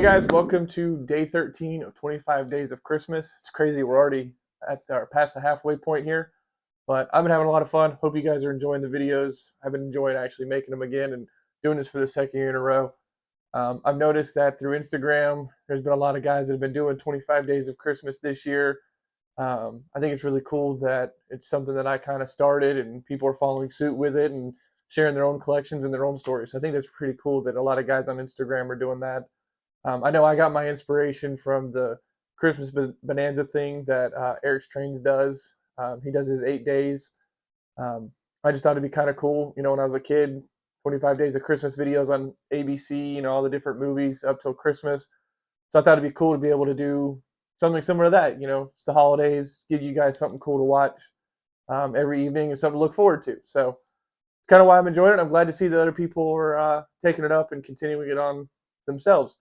Hey guys, welcome to day 13 of 25 days of Christmas. It's crazy, we're already past the halfway point here, but I've been having a lot of fun. Hope you guys are enjoying the videos. I've been enjoying actually making them again and doing this for the second year in a row. I've noticed that through Instagram, there's been a lot of guys that have been doing 25 days of Christmas this year. I think it's really cool that it's something that I kind of started and people are following suit with it and sharing their own collections and their own stories. I think that's pretty cool that a lot of guys on Instagram are doing that. I know I got my inspiration from the Christmas Bonanza thing that Eric's Trains does. He does his 8 days. Um, I just thought it'd be kind of cool, when I was a kid, 25 days of Christmas videos on ABC, all the different movies up till Christmas. So I thought it'd be cool to be able to do something similar to that. It's the holidays, give you guys something cool to watch every evening and something to look forward to. So it's kind of why I'm enjoying it. I'm glad to see that other people are taking it up and continuing it on themselves.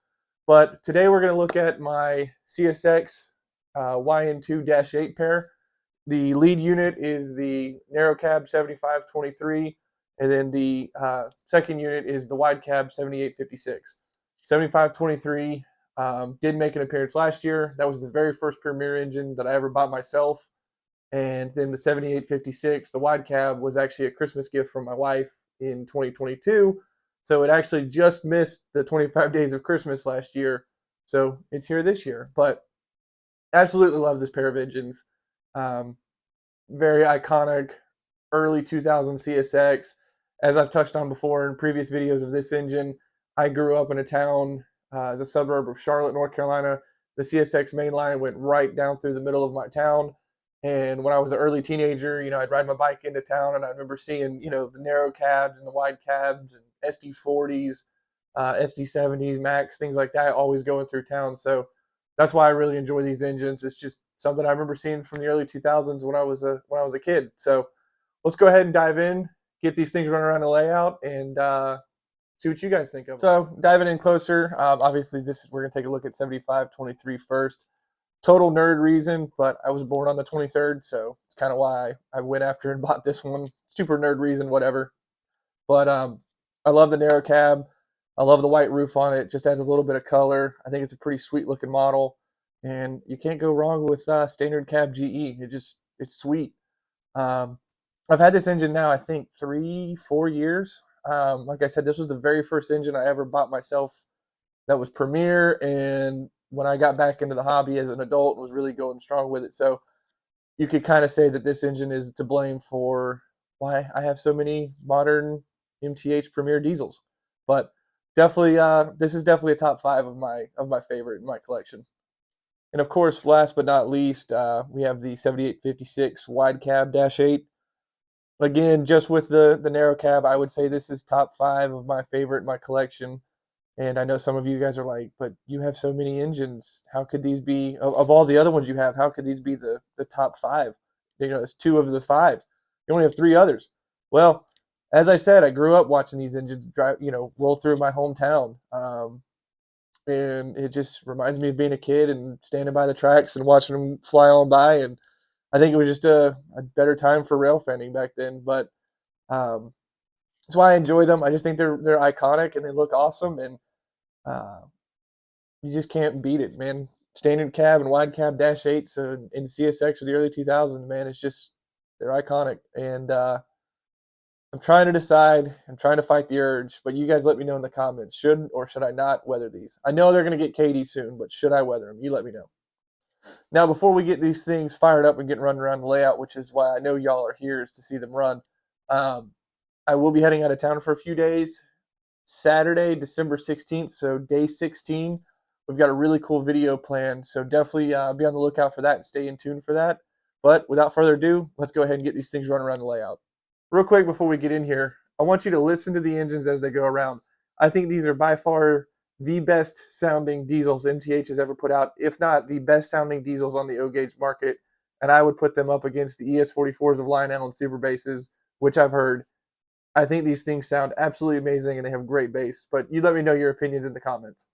But today we're going to look at my CSX YN2 Dash-8 pair. The lead unit is the narrow cab 7523, and then the second unit is the wide cab 7856. 7523 did make an appearance last year. That was the very first Premier engine that I ever bought myself. And then the 7856, the wide cab, was actually a Christmas gift from my wife in 2022. So it actually just missed the 25 days of Christmas last year. So it's here this year. But absolutely love this pair of engines. Very iconic early 2000 CSX. As I've touched on before in previous videos of this engine, I grew up in a town as a suburb of Charlotte, North Carolina. The CSX main line went right down through the middle of my town. And when I was an early teenager, I'd ride my bike into town, and I remember seeing, the narrow cabs and the wide cabs and SD40s, SD70s, Max, things like that, always going through town. So that's why I really enjoy these engines. It's just something I remember seeing from the early 2000s when I was a kid. So let's go ahead and dive in, get these things running around the layout, and see what you guys think of them. So diving in closer, obviously we're gonna take a look at 7523 first. Total nerd reason, but I was born on the 23rd, so it's kind of why I went after and bought this one. Super nerd reason, whatever. But I love the narrow cab. I love the white roof on it. Just adds a little bit of color. I think it's a pretty sweet looking model, and you can't go wrong with standard cab GE. It's sweet. I've had this engine now, I think 3-4 years. Like I said, this was the very first engine I ever bought myself that was Premier, and when I got back into the hobby as an adult, was really going strong with it. So you could kind of say that this engine is to blame for why I have so many modern MTH Premier diesels. But definitely, this is definitely a top 5 of my favorite in my collection. And of course, last but not least, we have the 7856 wide cab Dash-8. Again, just with the narrow cab, I would say this is top 5 of my favorite in my collection. And I know some of you guys are like, but you have so many engines. How could these be, of all the other ones you have, how could these be the top 5? It's 2 of the 5. You only have 3 others. Well, as I said, I grew up watching these engines roll through my hometown. And it just reminds me of being a kid and standing by the tracks and watching them fly on by. And I think it was just a better time for rail fanning back then. But that's why I enjoy them. I just think they're iconic and they look awesome. And uh, you just can't beat it, man. Standard cab and wide cab Dash-8s in CSX of the early 2000s, man. It's just, they're iconic. And I'm trying to decide. I'm trying to fight the urge, but you guys let me know in the comments. Should or should I not weather these? I know they're going to get KD soon, but should I weather them? You let me know. Now, before we get these things fired up and getting run around the layout, which is why I know y'all are here, is to see them run, I will be heading out of town for a few days. Saturday, December 16th, so day 16. We've got a really cool video planned, so definitely be on the lookout for that and stay in tune for that. But without further ado, let's go ahead and get these things running around the layout. Real quick before we get in here, I want you to listen to the engines as they go around. I think these are by far the best sounding diesels MTH has ever put out, if not the best sounding diesels on the O-gauge market, and I would put them up against the ES44s of Lionel and Super Bases, which I've heard. I think these things sound absolutely amazing and they have great bass, but you let me know your opinions in the comments.